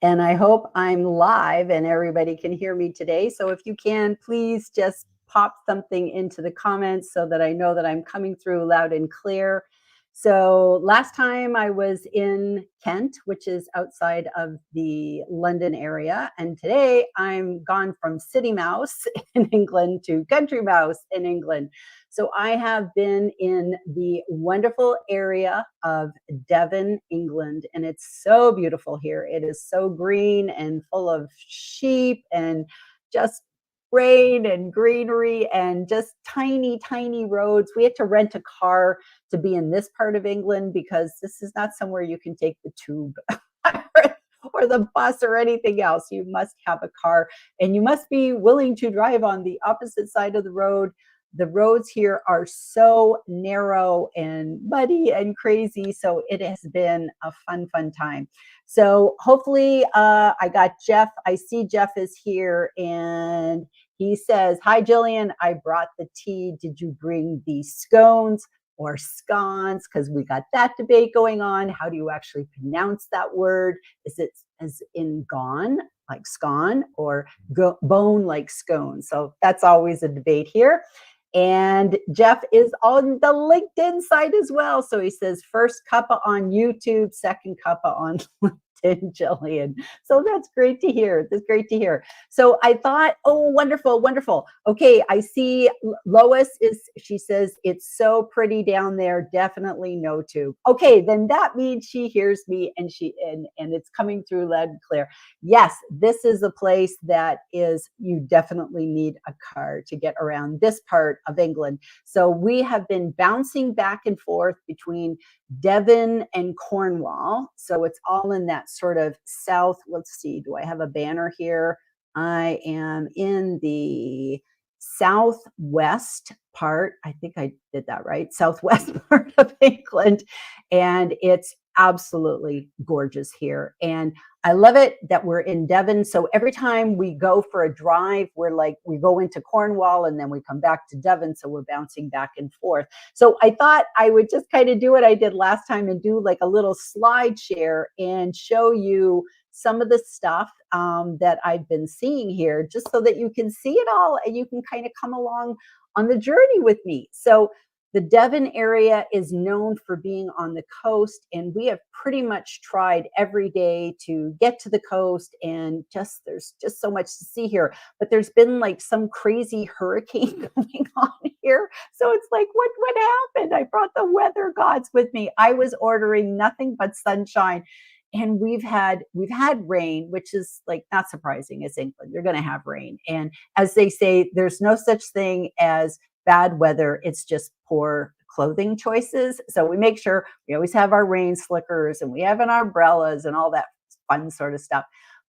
And I hope I'm live and everybody can hear me today. So if you can, please just pop something into the comments so that I know that I'm coming through loud and clear. So last time I was in Kent, which is outside of the London area. And today I'm gone from city mouse in England to country mouse in England. So I have been in the wonderful area of Devon, England, and it's so beautiful here. It is so green and full of sheep and just rain and greenery and just tiny, tiny roads. We had to rent a car to be in this part of England because this is not somewhere you can take the tube or the bus or anything else. You must have a car and you must be willing to drive on the opposite side of the road. The roads here are so narrow and muddy and crazy. So it has been a fun, fun time. So hopefully I got Jeff. I see Jeff is here and he says, "Hi, Gillian, I brought the tea. Did you bring the scones or scones? Because we got that debate going on. How do you actually pronounce that word? Is it as in gone, like scone, or bone like scone?" So that's always a debate here. And Jeff is on the LinkedIn side as well. So he says, first cuppa on YouTube, second cuppa on LinkedIn, Gillian. So that's great to hear. That's great to hear. So I thought, oh, wonderful, wonderful. Okay, I see Lois she says, it's so pretty down there. Definitely no tube. Okay, then that means she hears me and it's coming through loud and clear. Yes, this is a place that you definitely need a car to get around this part of England. So we have been bouncing back and forth between Devon and Cornwall. So it's all in that sort of south. Let's see, do I have a banner here? I am in the southwest part. I think I did that right. Southwest part of England. And it's absolutely gorgeous here. And I love it that we're in Devon. So every time we go for a drive, we go into Cornwall and then we come back to Devon. So we're bouncing back and forth. So I thought I would just kind of do what I did last time and do like a little slide share and show you some of the stuff that I've been seeing here, just so that you can see it all and you can kind of come along on the journey with me. So the Devon area is known for being on the coast, and we have pretty much tried every day to get to the coast, and there's just so much to see here. But there's been like some crazy hurricane going on here. So it's like, what happened? I brought the weather gods with me. I was ordering nothing but sunshine. And we've had rain, which is like not surprising. It's England. You're going to have rain. And as they say, there's no such thing as bad weather. It's just poor clothing choices. So we make sure we always have our rain slickers and we have our umbrellas and all that fun sort of stuff.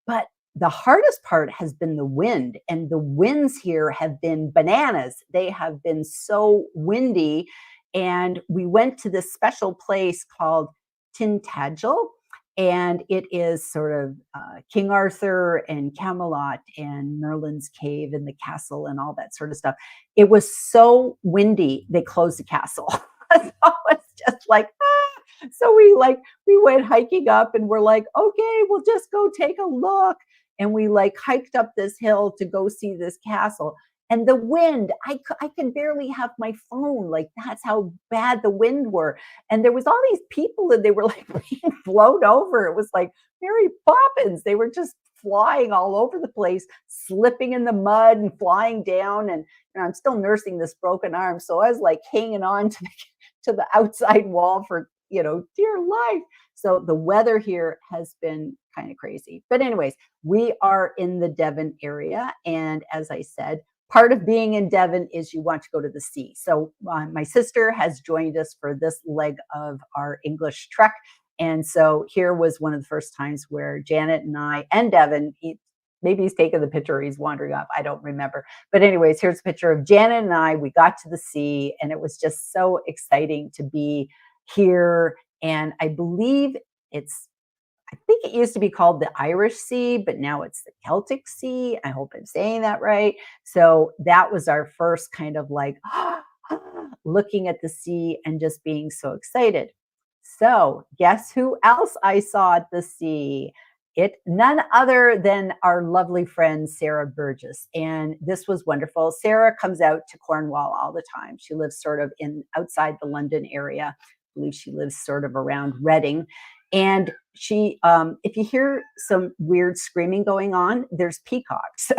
But the hardest part has been the wind, and the winds here have been bananas. They have been so windy. And we went to this special place called Tintagel. And it is sort of King Arthur and Camelot and Merlin's cave and the castle and all that sort of stuff. It was so windy, they closed the castle. So it's just like, ah. So we went hiking up and we're like, okay, we'll just go take a look. And we hiked up this hill to go see this castle. And the wind, I could barely have my phone. Like, that's how bad the wind were. And there was all these people and they were being blown over. It was like Mary Poppins. They were just flying all over the place, slipping in the mud and flying down. And I'm still nursing this broken arm. So I was hanging on to the outside wall for, dear life. So the weather here has been kind of crazy. But anyways, we are in the Devon area. And as I said, part of being in Devon is you want to go to the sea. So my sister has joined us for this leg of our English trek. And so here was one of the first times where Janet and I and Devon, maybe he's taking the picture, he's wandering up, I don't remember. But anyways, here's a picture of Janet and I. We got to the sea and it was just so exciting to be here. And I believe I think it used to be called the Irish Sea, but now it's the Celtic Sea. I hope I'm saying that right. So that was our first kind of looking at the sea and just being so excited. So guess who else I saw at the sea? none other than our lovely friend, Sarah Burgess. And this was wonderful. Sarah comes out to Cornwall all the time. She lives sort of outside the London area. I believe she lives sort of around Reading. And she, if you hear some weird screaming going on, there's peacocks.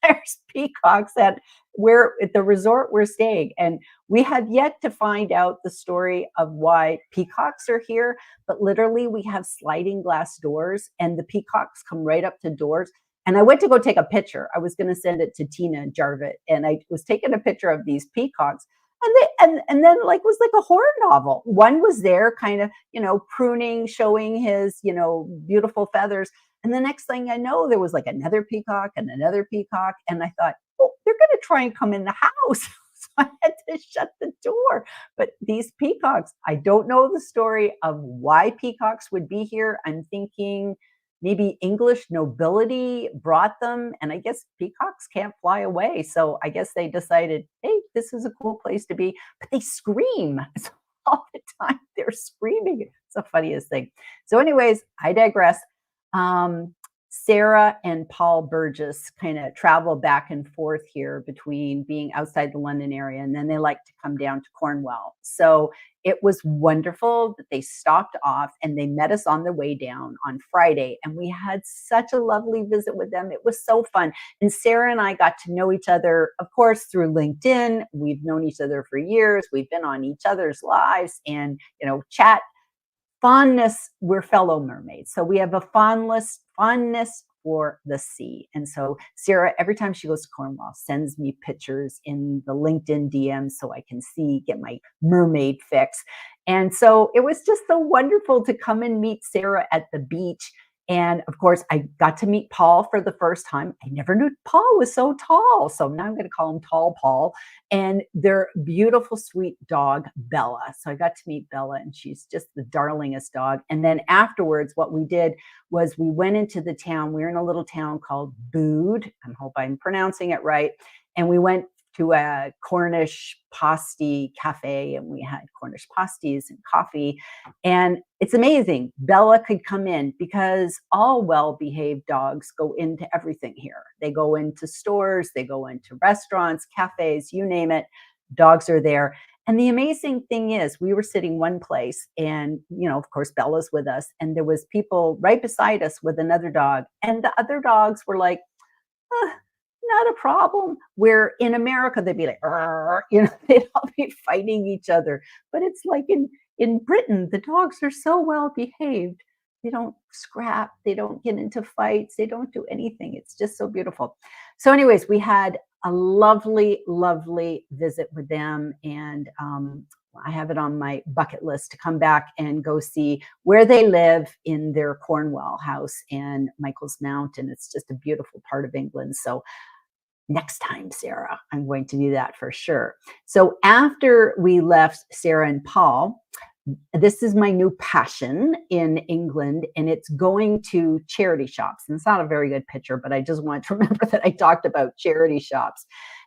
There's peacocks at the resort we're staying. And we have yet to find out the story of why peacocks are here, but literally we have sliding glass doors and the peacocks come right up to doors. And I went to go take a picture. I was going to send it to Tina Jarvit, and I was taking a picture of these peacocks. And then like was like a horror novel. One was there kind of, pruning, showing his, beautiful feathers. And the next thing I know, there was like another peacock and another peacock. And I thought, oh, they're going to try and come in the house. So I had to shut the door. But these peacocks, I don't know the story of why peacocks would be here. I'm thinking maybe English nobility brought them. And I guess peacocks can't fly away. So I guess they decided, hey, this is a cool place to be. But they scream. So all the time they're screaming. It's the funniest thing. So anyways, I digress. Sarah and Paul Burgess kind of travel back and forth here between being outside the London area, and then they like to come down to Cornwall. So it was wonderful that they stopped off and they met us on the way down on Friday, and we had such a lovely visit with them. It was so fun. And Sarah and I got to know each other, of course, through LinkedIn. We've known each other for years. We've been on each other's lives and, chat. Fondness, we're fellow mermaids. So we have a fondness for the sea. And so Sarah, every time she goes to Cornwall, sends me pictures in the LinkedIn DMs so I can get my mermaid fix. And so it was just so wonderful to come and meet Sarah at the beach. And of course, I got to meet Paul for the first time. I never knew Paul was so tall. So now I'm going to call him Tall Paul. And their beautiful, sweet dog, Bella. So I got to meet Bella, and she's just the darlingest dog. And then afterwards, what we did was we went into the town. We were in a little town called Bude. I hope I'm pronouncing it right. And we went to a Cornish pasty cafe, and we had Cornish pasties and coffee. And it's amazing. Bella could come in because all well-behaved dogs go into everything here. They go into stores, they go into restaurants, cafes, you name it. Dogs are there. And the amazing thing is we were sitting one place and, of course, Bella's with us. And there was people right beside us with another dog. And the other dogs were like, not a problem. Where in America, they'd be like, they'd all be fighting each other. But it's like in Britain, the dogs are so well behaved. They don't scrap. They don't get into fights. They don't do anything. It's just so beautiful. So anyways, we had a lovely, lovely visit with them. And I have it on my bucket list to come back and go see where they live in their Cornwall house and Michael's Mount. And it's just a beautiful part of England. So next time, Sarah, I'm going to do that for sure. So after we left Sarah and Paul, this is my new passion in England, and it's going to charity shops. And it's not a very good picture, but I just want to remember that I talked about charity shops.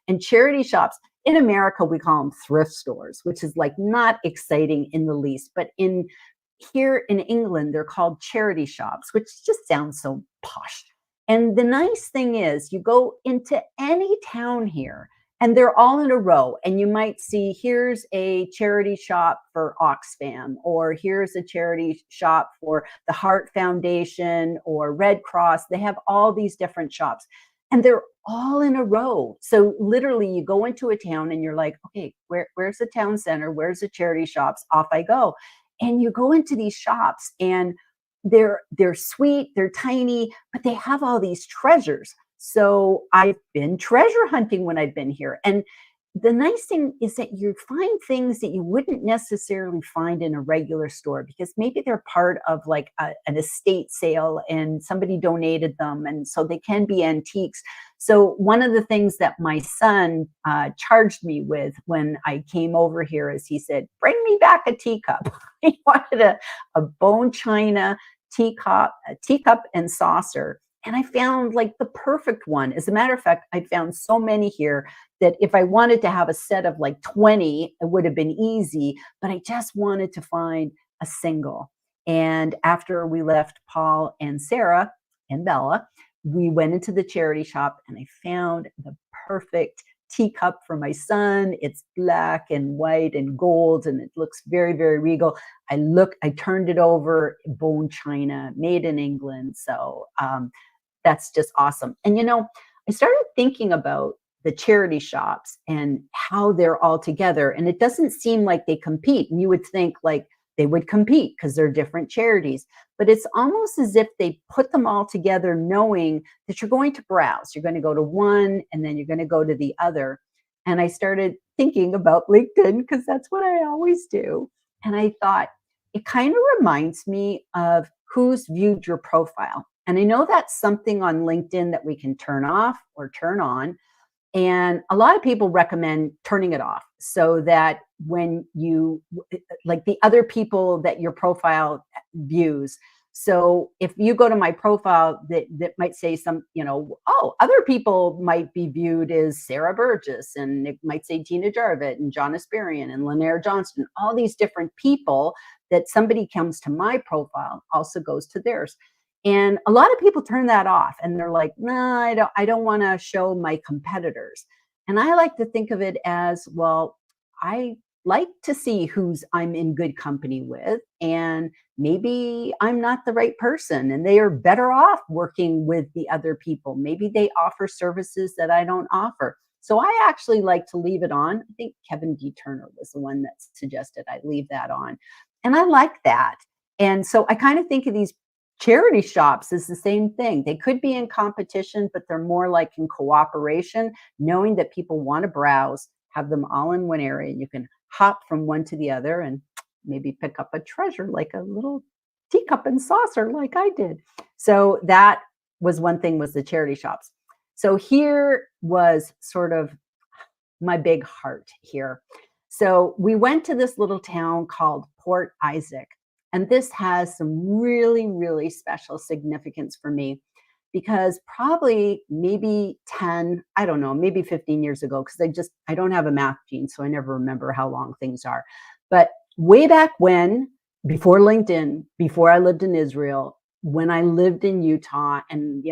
And charity shops, in America, we call them thrift stores, which is like not exciting in the least. But here in England, they're called charity shops, which just sounds so posh. And the nice thing is you go into any town here and they're all in a row, and you might see here's a charity shop for Oxfam, or here's a charity shop for the Heart Foundation or Red Cross. They have all these different shops and they're all in a row. So literally you go into a town and you're like, okay, where's the town center? Where's the charity shops? Off I go. And you go into these shops and they're sweet, they're tiny, but they have all these treasures. So I've been treasure hunting when I've been here. And the nice thing is that you find things that you wouldn't necessarily find in a regular store, because maybe they're part of like an estate sale and somebody donated them. And so they can be antiques. So one of the things that my son charged me with when I came over here is he said, bring me back a teacup. He wanted a bone china teacup and saucer. And I found like the perfect one. As a matter of fact, I found so many here that if I wanted to have a set of like 20, it would have been easy, but I just wanted to find a single. And after we left Paul and Sarah, and Bella, we went into the charity shop and I found the perfect teacup for my son. It's black and white and gold, and it looks very, very regal. I turned it over, bone china, made in England. So that's just awesome. And I started thinking about the charity shops and how they're all together. And it doesn't seem like they compete. And you would think like they would compete because they're different charities. But it's almost as if they put them all together knowing that you're going to browse. You're going to go to one and then you're going to go to the other. And I started thinking about LinkedIn because that's what I always do. And I thought, it kind of reminds me of who's viewed your profile. And I know that's something on LinkedIn that we can turn off or turn on. And a lot of people recommend turning it off so that when you, like the other people that your profile views. So if you go to my profile, that might say oh, other people might be viewed as Sarah Burgess, and it might say Tina Jarvitt and John Asperian and Lanier Johnston, all these different people that somebody comes to my profile also goes to theirs. And a lot of people turn that off and they're like, nah, I don't want to show my competitors. And I like to think of it as, well, I like to see who's I'm in good company with, and maybe I'm not the right person and they are better off working with the other people. Maybe they offer services that I don't offer. So I actually like to leave it on. I think Kevin D. Turner was the one that suggested I leave that on. And I like that. And so I kind of think of these charity shops is the same thing. They could be in competition, but they're more like in cooperation, knowing that people want to browse, have them all in one area. You can hop from one to the other and maybe pick up a treasure like a little teacup and saucer like I did. So that was one thing, was the charity shops. So here was sort of my big heart here. So we went to this little town called Port Isaac. And this has some really, really special significance for me because probably maybe 10, I don't know, maybe 15 years ago, because I don't have a math gene, so I never remember how long things are. But way back when, before LinkedIn, before I lived in Israel, when I lived in Utah, and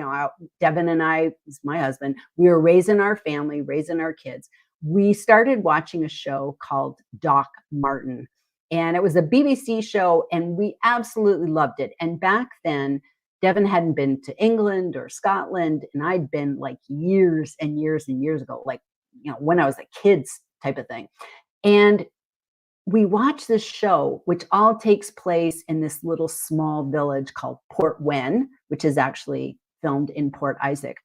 Devon and I, my husband, we were raising our family, raising our kids. We started watching a show called Doc Martin. And it was a BBC show, and we absolutely loved it. And back then, Devon hadn't been to England or Scotland, and I'd been like years and years and years ago, like, when I was a kid's type of thing. And we watched this show, which all takes place in this little small village called Port Wen, which is actually filmed in Port Isaac.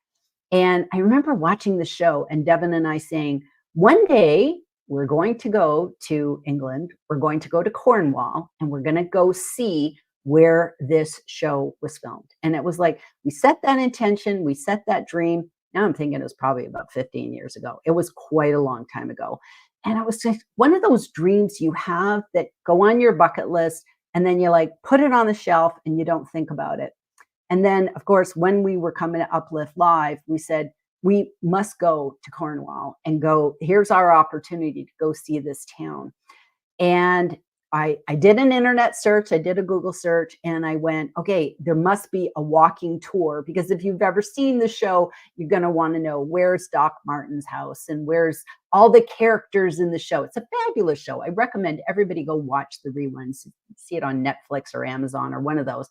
And I remember watching the show and Devon and I saying, one day, we're going to go to England, we're going to go to Cornwall, and we're going to go see where this show was filmed. And it was like, we set that intention, we set that dream. Now I'm thinking it was probably about 15 years ago. It was quite a long time ago. And it was just one of those dreams you have that go on your bucket list, and then you like put it on the shelf and you don't think about it. And then, of course, when we were coming to Uplift Live, we said, we must go to Cornwall and here's our opportunity to go see this town. And I did an internet search, I did a Google search, and I went, okay, there must be a walking tour, because if you've ever seen the show, you're going to want to know where's Doc Martin's house and where's all the characters in the show. It's a fabulous show. I recommend everybody go watch the reruns, see it on Netflix or Amazon or one of those.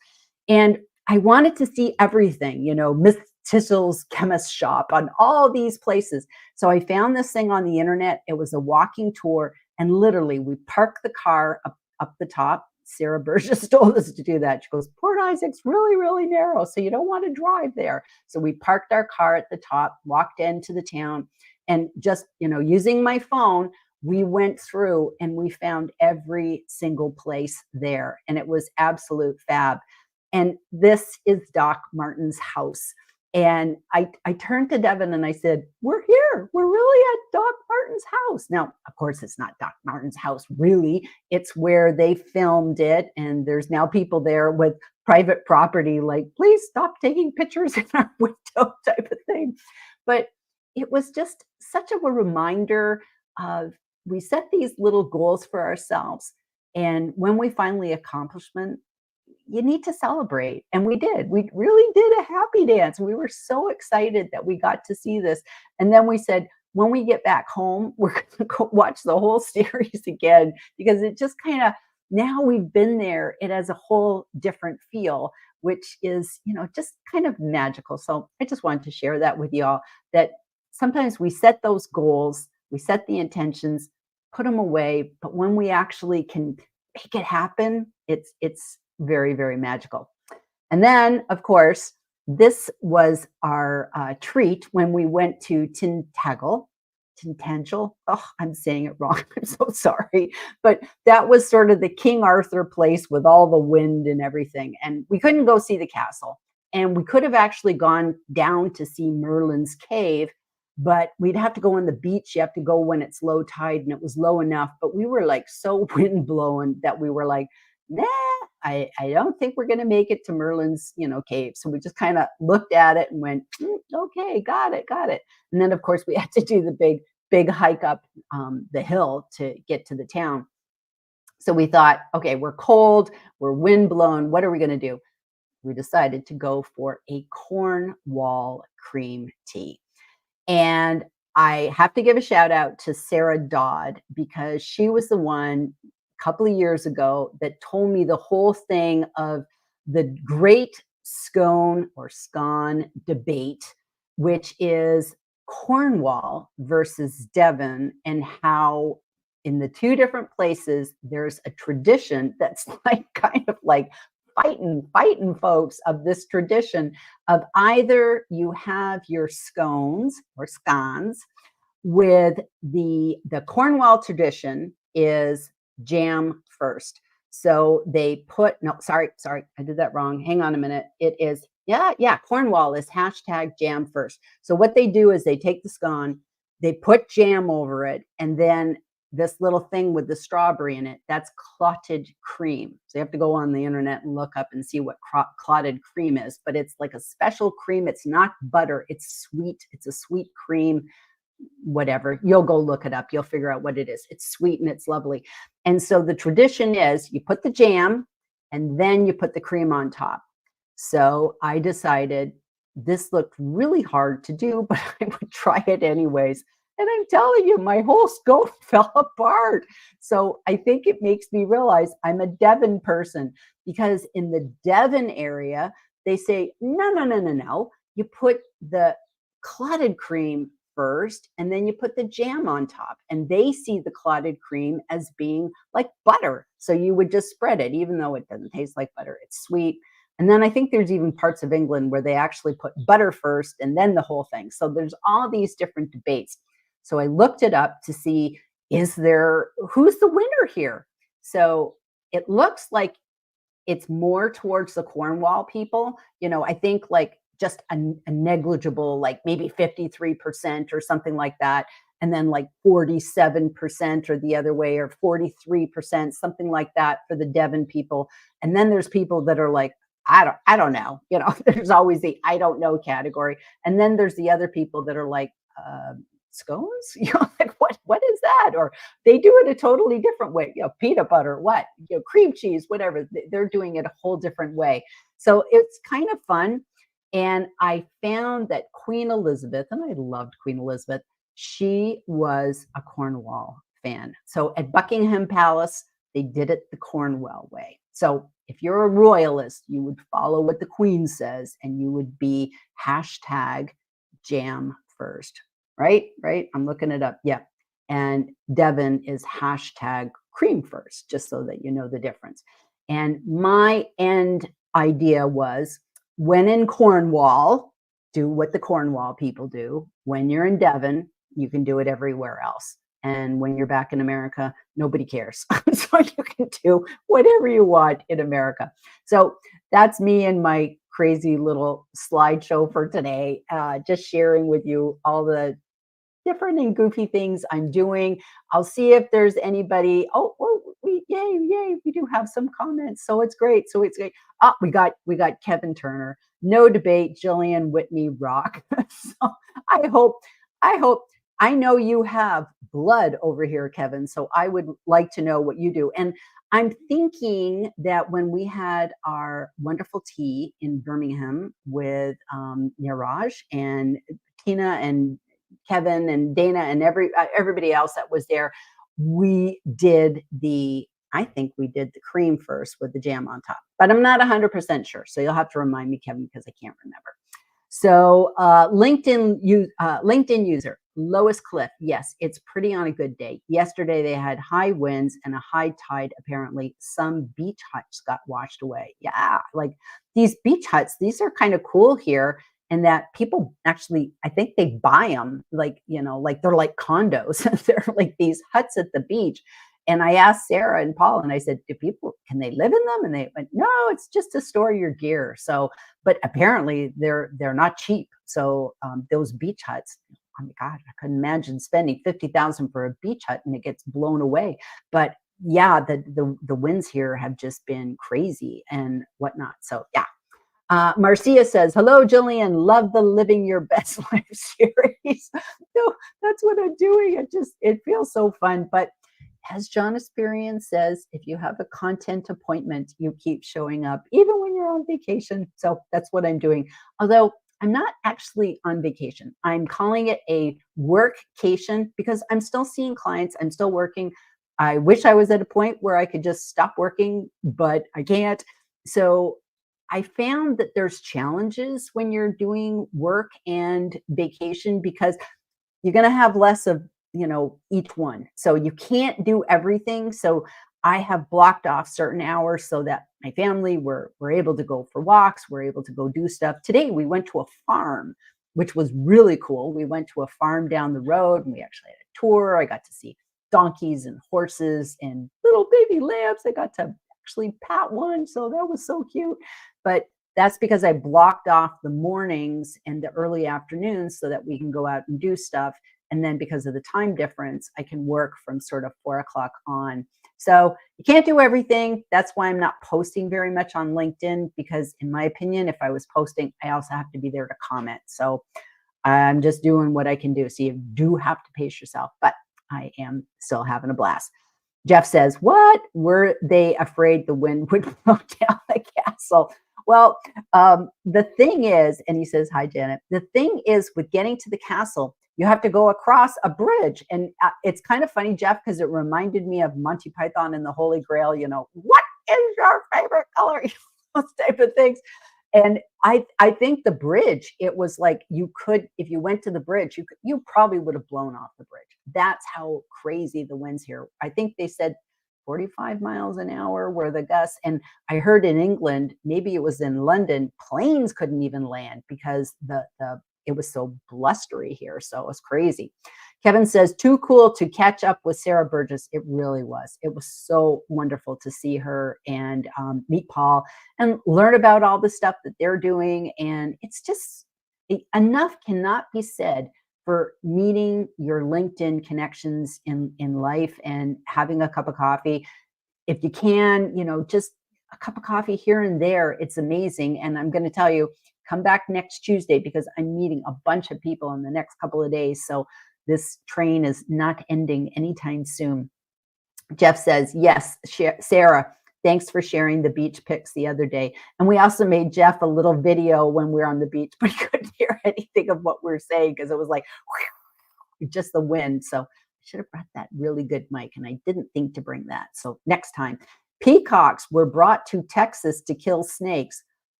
And I wanted to see everything, Miss Tissel's chemist shop, on all these places. So I found this thing on the internet. It was a walking tour. And literally, we parked the car up the top. Sarah Burgess told us to do that. She goes, Port Isaac's really, really narrow, so you don't want to drive there. So we parked our car at the top, walked into the town, and just, using my phone, we went through and we found every single place there. And it was absolute fab. And this is Doc Martin's house. And I turned to Devon and I said, we're here. We're really at Doc Martin's house. Now, of course, it's not Doc Martin's house, really. It's where they filmed it. And there's now people there with private property, like, please stop taking pictures in our window type of thing. But it was just such a reminder of, we set these little goals for ourselves. And when we finally accomplish them, you need to celebrate. And we did. We really did a happy dance. We were so excited that we got to see this. And then we said, when we get back home, we're going to go watch the whole series again, because it just kind of, now we've been there, it has a whole different feel, which is, just kind of magical. So I just wanted to share that with y'all, that sometimes we set those goals, we set the intentions, put them away, but when we actually can make it happen, it's very, very magical. And then, of course, this was our treat when we went to Tintagel. Oh, I'm saying it wrong. I'm so sorry. But that was sort of the King Arthur place with all the wind and everything. And we couldn't go see the castle. And we could have actually gone down to see Merlin's cave, but we'd have to go on the beach. You have to go when it's low tide, and it was low enough. But we were like so wind blowing that we were like, nah, I don't think we're going to make it to Merlin's, cave. So we just kind of looked at it and went, okay, got it. And then, of course, we had to do the big hike up the hill to get to the town. So we thought, okay, we're cold, we're wind blown. What are we going to do? We decided to go for a Cornwall cream tea. And I have to give a shout out to Sarah Dodd, because she was the one couple of years ago that told me the whole thing of the great scone or scone debate, which is Cornwall versus Devon, and how in the two different places there's a tradition that's like kind of like fighting folks of this tradition of either you have your scones or scones with the Cornwall tradition is jam first. So they put, no, sorry, I did that wrong. Hang on a minute. It is, Cornwall is #jam first. So what they do is they take the scone, they put jam over it, and then this little thing with the strawberry in it, that's clotted cream. So you have to go on the internet and look up and see what clotted cream is, but it's like a special cream. It's not butter, it's sweet. It's a sweet cream. Whatever, you'll go look it up, you'll figure out what it is. It's sweet and it's lovely. And so the tradition is you put the jam and then you put the cream on top. So I decided this looked really hard to do, but I would try it anyways. And I'm telling you, my whole scone fell apart. So I think it makes me realize I'm a Devon person, because in the Devon area, they say, no. You put the clotted cream first, and then you put the jam on top. And they see the clotted cream as being like butter. So you would just spread it, even though it doesn't taste like butter. It's sweet. And then I think there's even parts of England where they actually put butter first and then the whole thing. So there's all these different debates. So I looked it up to see, who's the winner here? So it looks like it's more towards the Cornwall people. I think like just a negligible, like maybe 53% or something like that. And then like 47% or the other way, or 43%, something like that for the Devon people. And then there's people that are like, I don't know. There's always the I don't know category. And then there's the other people that are like, scones? Like what is that? Or they do it a totally different way. Peanut butter, what? Cream cheese, whatever. They're doing it a whole different way. So it's kind of fun. And I found that Queen Elizabeth, and I loved Queen Elizabeth, she was a Cornwall fan. So at Buckingham Palace, they did it the Cornwall way. So if you're a royalist, you would follow what the Queen says, and you would be #jam first. Right? I'm looking it up. Yeah. And Devon is #cream first, just so that you know the difference. And my end idea was, when in Cornwall, do what the Cornwall people do. When you're in Devon, you can do it everywhere else. And when you're back in America, nobody cares. So you can do whatever you want in America. So that's me and my crazy little slideshow for today. Just sharing with you all the different and goofy things I'm doing. I'll see if there's anybody. Yay, we do have some comments. So it's great. Oh, we got Kevin Turner. No debate, Gillian, Whitney, rock. So I know you have blood over here, Kevin. So I would like to know what you do. And I'm thinking that when we had our wonderful tea in Birmingham with Niraj and Tina and Kevin and Dana and everybody else that was there, we did I think we did the cream first with the jam on top, but I'm not 100% sure. So you'll have to remind me, Kevin, because I can't remember. So LinkedIn user, Lois Cliff. Yes, it's pretty on a good day. Yesterday they had high winds and a high tide. Apparently some beach huts got washed away. Yeah, like these beach huts, these are kind of cool here. And that people actually, I think they buy them like, like they're like condos. They're like these huts at the beach. And I asked Sarah and Paul, and I said, can they live in them? And they went, no, it's just to store your gear. So, but apparently they're not cheap. So those beach huts, oh my God, I couldn't imagine spending $50,000 for a beach hut and it gets blown away. But yeah, the winds here have just been crazy and whatnot. So yeah. Marcia says, hello, Gillian. Love the Living Your Best Life series. So that's what I'm doing. It feels so fun. But as John Experience says, if you have a content appointment, you keep showing up, even when you're on vacation. So that's what I'm doing. Although I'm not actually on vacation. I'm calling it a workcation because I'm still seeing clients. I'm still working. I wish I was at a point where I could just stop working, but I can't. So I found that there's challenges when you're doing work and vacation because you're going to have less of, each one. So you can't do everything. So I have blocked off certain hours so that my family we're able to go for walks. We're able to go do stuff. Today we went to a farm, which was really cool. We went to a farm down the road and we actually had a tour. I got to see donkeys and horses and little baby lambs. I got to actually pat one. So that was so cute. But that's because I blocked off the mornings and the early afternoons so that we can go out and do stuff. And then because of the time difference, I can work from sort of 4 o'clock on. So you can't do everything. That's why I'm not posting very much on LinkedIn, because in my opinion, if I was posting, I also have to be there to comment. So I'm just doing what I can do. So you do have to pace yourself, but I am still having a blast. Jeff says, what? Were they afraid the wind would blow down the castle? Well, the thing is, and he says, hi, Janet, the thing is with getting to the castle, you have to go across a bridge. And it's kind of funny, Jeff, because it reminded me of Monty Python and the Holy Grail, what is your favorite color? Those type of things. And I think the bridge, it was like you could, if you went to the bridge, you probably would have blown off the bridge. That's how crazy the winds here. I think they said 45 miles an hour were the gusts. And I heard in England, maybe it was in London, planes couldn't even land because it was so blustery here. So it was crazy. Kevin says, too cool to catch up with Sarah Burgess. It really was. It was so wonderful to see her and meet Paul and learn about all the stuff that they're doing. And it's just enough cannot be said for meeting your LinkedIn connections in life and having a cup of coffee. If you can, just a cup of coffee here and there, it's amazing. And I'm going to tell you, come back next Tuesday because I'm meeting a bunch of people in the next couple of days. So this train is not ending anytime soon. Jeff says, yes, Sarah, thanks for sharing the beach pics the other day. And we also made Jeff a little video when we were on the beach, but he couldn't hear anything of what we were saying because it was like whew, just the wind. So I should have brought that really good mic, and I didn't think to bring that. So next time. Peacocks were brought to Texas to kill snakes.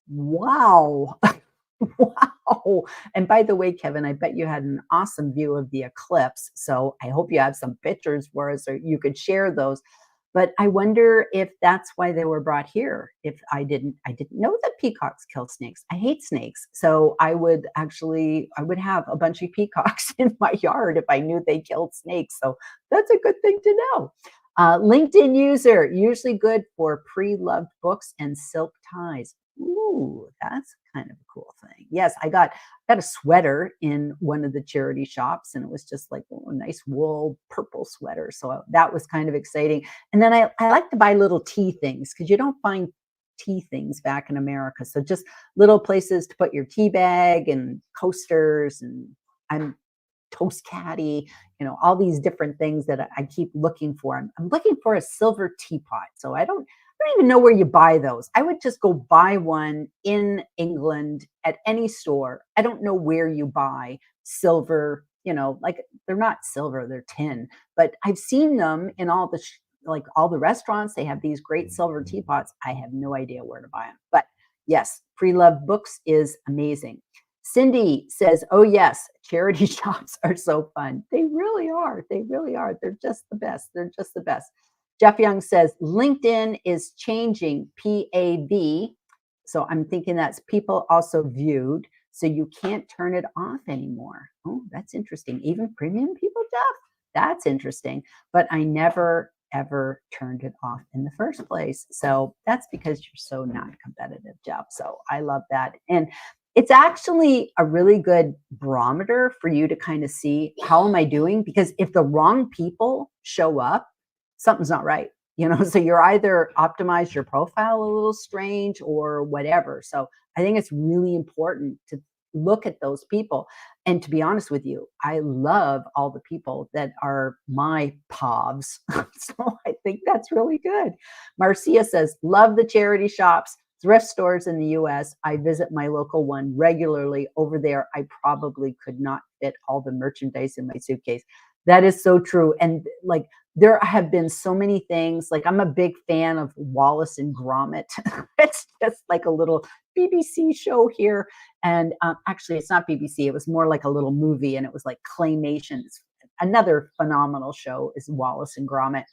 Wow. Wow. And by the way, Kevin, I bet you had an awesome view of the eclipse. So I hope you have some pictures for us or you could share those. But I wonder if that's why they were brought here. If I didn't know that peacocks kill snakes. I hate snakes. So I would have a bunch of peacocks in my yard if I knew they killed snakes. So that's a good thing to know. LinkedIn user, usually good for pre-loved books and silk ties. Ooh, that's kind of a cool thing. Yes, I got a sweater in one of the charity shops, and it was just like a nice wool purple sweater. So that was kind of exciting. And then I like to buy little tea things because you don't find tea things back in America. So just little places to put your tea bag and coasters. And toast caddy, all these different things that I keep looking for. I'm looking for a silver teapot. So I don't even know where you buy those. I would just go buy one in England at any store. I don't know where you buy silver, like they're not silver, they're tin, but I've seen them in all the like all the restaurants. They have these great silver teapots. I have no idea where to buy them. But yes, Pre-Loved Books is amazing. Cindy says, oh yes, charity shops are so fun. They really are. They really are. They're just the best. They're just the best. Jeff Young says, LinkedIn is changing PAV. So I'm thinking that's people also viewed. So you can't turn it off anymore. Oh, that's interesting. Even premium people, Jeff? That's interesting. But I never, ever turned it off in the first place. So that's because you're so not competitive, Jeff. So I love that. And it's actually a really good barometer for you to kind of see, how am I doing? Because if the wrong people show up, something's not right. So you're either optimized your profile a little strange or whatever. So I think it's really important to look at those people. And to be honest with you, I love all the people that are my POVs. So I think that's really good. Marcia says, love the charity shops, thrift stores in the US. I visit my local one regularly. Over there, I probably could not fit all the merchandise in my suitcase. That is so true. And like, there have been so many things. Like, I'm a big fan of Wallace and Gromit. It's just like a little BBC show here. And actually, it's not BBC. It was more like a little movie, and it was like claymation. Another phenomenal show is Wallace and Gromit.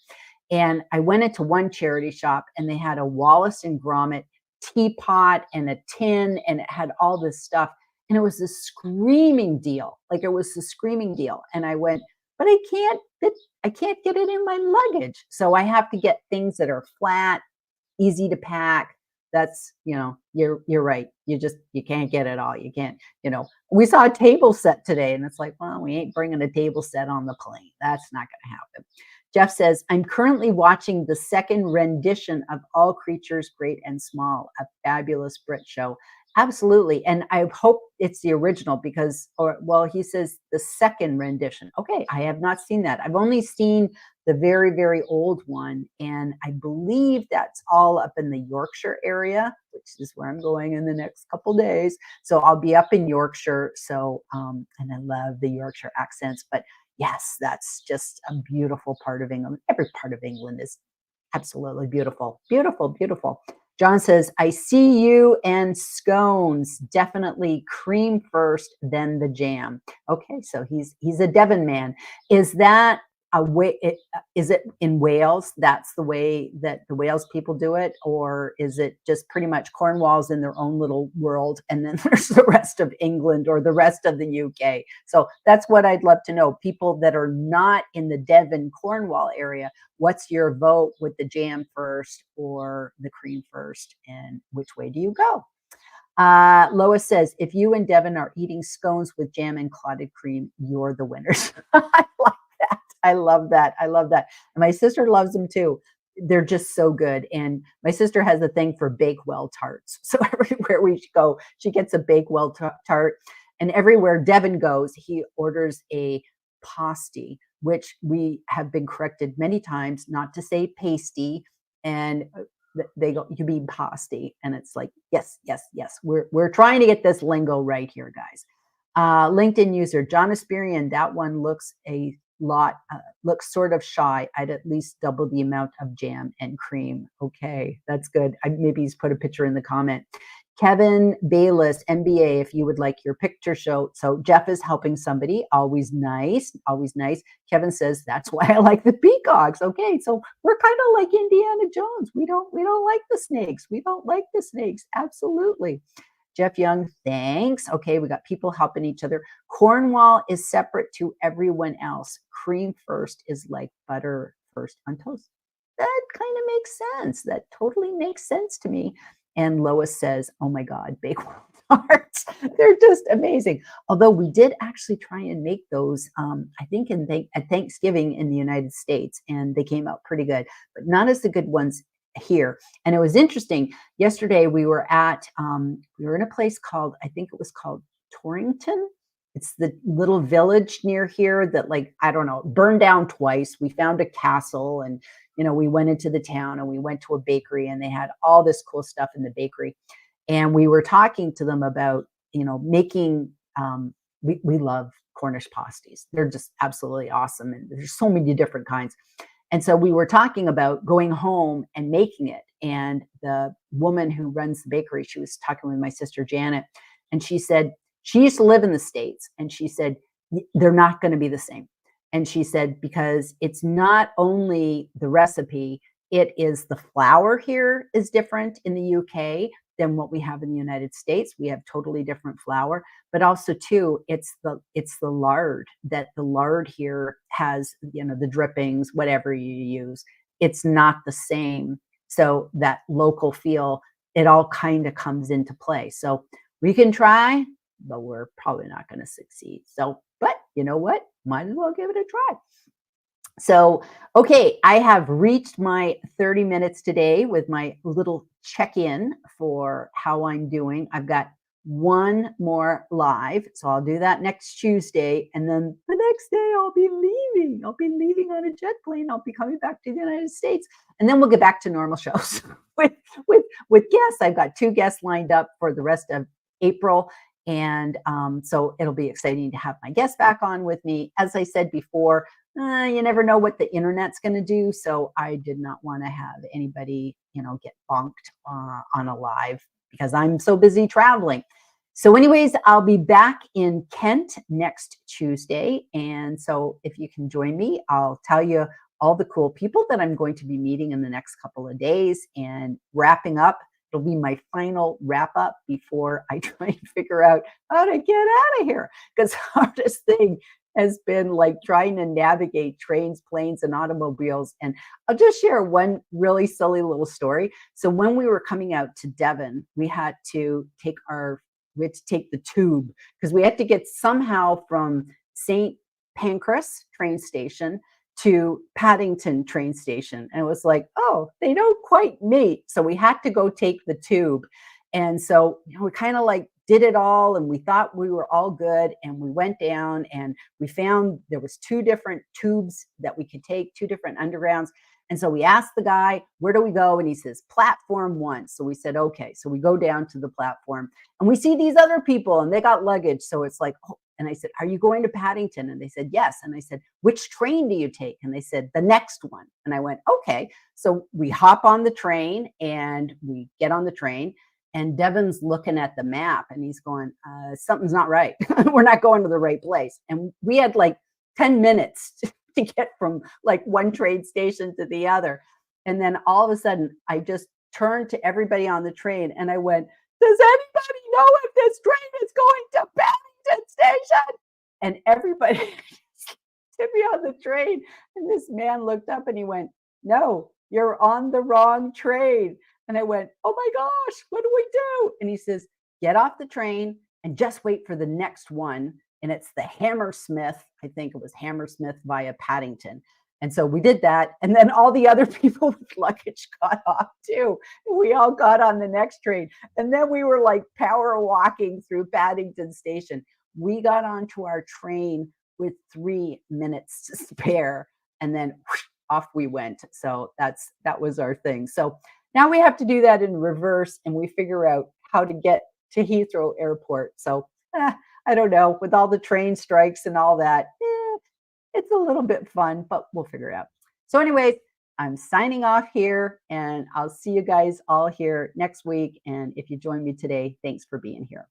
And I went into one charity shop, and they had a Wallace and Gromit teapot and a tin, and it had all this stuff. And it was a screaming deal. Like, it was a screaming deal. And I went, but I can't get it in my luggage. So I have to get things that are flat, easy to pack. That's, you're right. You can't get it all. You can't, we saw a table set today, and it's like, well, we ain't bringing a table set on the plane. That's not going to happen. Jeff says, I'm currently watching the second rendition of All Creatures Great and Small, a fabulous Brit show. Absolutely. And I hope it's the original because, he says the second rendition. Okay, I have not seen that. I've only seen the very, very old one. And I believe that's all up in the Yorkshire area, which is where I'm going in the next couple of days. So I'll be up in Yorkshire. So, and I love the Yorkshire accents. But yes, that's just a beautiful part of England. Every part of England is absolutely beautiful. Beautiful, beautiful. John says, I see you and scones. Definitely cream first, then the jam. Okay, so he's a Devon man. Is that a way? Is it in Wales? That's the way that the Wales people do it, or is it just pretty much Cornwall's in their own little world, and then there's the rest of England or the rest of the UK? So that's what I'd love to know. People that are not in the Devon Cornwall area, what's your vote with the jam first or the cream first, and which way do you go? Lois says, if you and Devon are eating scones with jam and clotted cream, you're the winners. I like that. I love that. I love that. And my sister loves them too. They're just so good. And my sister has a thing for Bakewell tarts. So everywhere we go, she gets a Bakewell tart. And everywhere Devon goes, he orders a pasty, which we have been corrected many times not to say pasty. And they go, you mean pasty. And it's like, yes, yes, yes. We're trying to get this lingo right here, guys. LinkedIn user, John Asperian, that one looks a lot, looks sort of shy. I'd at least double the amount of jam and cream. Okay, that's good. Maybe he's put a picture in the comment. Kevin Bayless, MBA, if you would like your picture show. So Jeff is helping somebody. Always nice, always nice. Kevin says, that's why I like the peacocks. Okay, so we're kind of like Indiana Jones. We don't like the snakes. We don't like the snakes. Absolutely. Jeff Young, thanks. Okay, we got people helping each other. Cornwall is separate to everyone else. Cream first is like butter first on toast. That kind of makes sense. That totally makes sense to me. And Lois says, oh my God, Bakewell tarts. They're just amazing. Although we did actually try and make those, I think at Thanksgiving in the United States, and they came out pretty good, but not as the good ones here. And it was interesting. Yesterday we were in a place called, I think it was called Torrington. It's the little village near here that, like, I don't know, burned down twice. We found a castle, and we went into the town and we went to a bakery, and they had all this cool stuff in the bakery. And we were talking to them about, making, we love Cornish pasties. They're just absolutely awesome. And there's so many different kinds. And so we were talking about going home and making it. And the woman who runs the bakery, she was talking with my sister Janet, and she said she used to live in the States, and she said they're not going to be the same. And she said because it's not only the recipe, it is the flour here is different in the UK than what we have in the United States. We have totally different flour, but also too, it's the lard, that the lard here has, the drippings, whatever you use, it's not the same. So that local feel, it all kind of comes into play. So we can try, but we're probably not going to succeed. So, but you know what? Might as well give it a try. So, okay, I have reached my 30 minutes today with my little check-in for how I'm doing. I've got one more live, so I'll do that next Tuesday, and then the next day I'll be leaving. I'll be leaving on a jet plane. I'll be coming back to the United States, and then we'll get back to normal shows with guests. I've got 2 guests lined up for the rest of April. And so it'll be exciting to have my guests back on with me. As I said before, you never know what the internet's going to do. So I did not want to have anybody, get bonked on a live because I'm so busy traveling. So anyways, I'll be back in Kent next Tuesday. And so if you can join me, I'll tell you all the cool people that I'm going to be meeting in the next couple of days, and wrapping up. It'll be my final wrap up before I try and figure out how to get out of here. Because the hardest thing has been like trying to navigate trains, planes, and automobiles. And I'll just share one really silly little story. So when we were coming out to Devon, we had to take the tube, because we had to get somehow from St. Pancras train station to Paddington train station. And it was like, oh, they don't quite meet. So we had to go take the tube. And so we kind of like did it all, and we thought we were all good. And we went down and we found there was 2 different tubes that we could take, 2 different undergrounds. And so we asked the guy, where do we go? And he says, platform 1. So we said, okay. So we go down to the platform, and we see these other people, and they got luggage. So it's like, oh. And I said, are you going to Paddington? And they said, yes. And I said, which train do you take? And they said, the next one. And I went, okay. So we hop on the train, and we get on the train, and Devon's looking at the map, and he's going, something's not right. We're not going to the right place. And we had like 10 minutes to get from like one train station to the other. And then all of a sudden, I just turned to everybody on the train, and I went, does anybody know if this train is going to Paddington Station? And everybody took me on the train. And this man looked up and he went, no, you're on the wrong train. And I went, oh my gosh, what do we do? And he says, get off the train and just wait for the next one. And it's the Hammersmith. I think it was Hammersmith via Paddington. And so we did that. And then all the other people with luggage got off too. And we all got on the next train. And then we were like power walking through Paddington Station. We got onto our train with 3 minutes to spare. And then whoosh, off we went. So that was our thing. So now we have to do that in reverse, and we figure out how to get to Heathrow Airport. So I don't know, with all the train strikes and all that, it's a little bit fun, but we'll figure it out. So anyways, I'm signing off here, and I'll see you guys all here next week. And if you join me today, thanks for being here.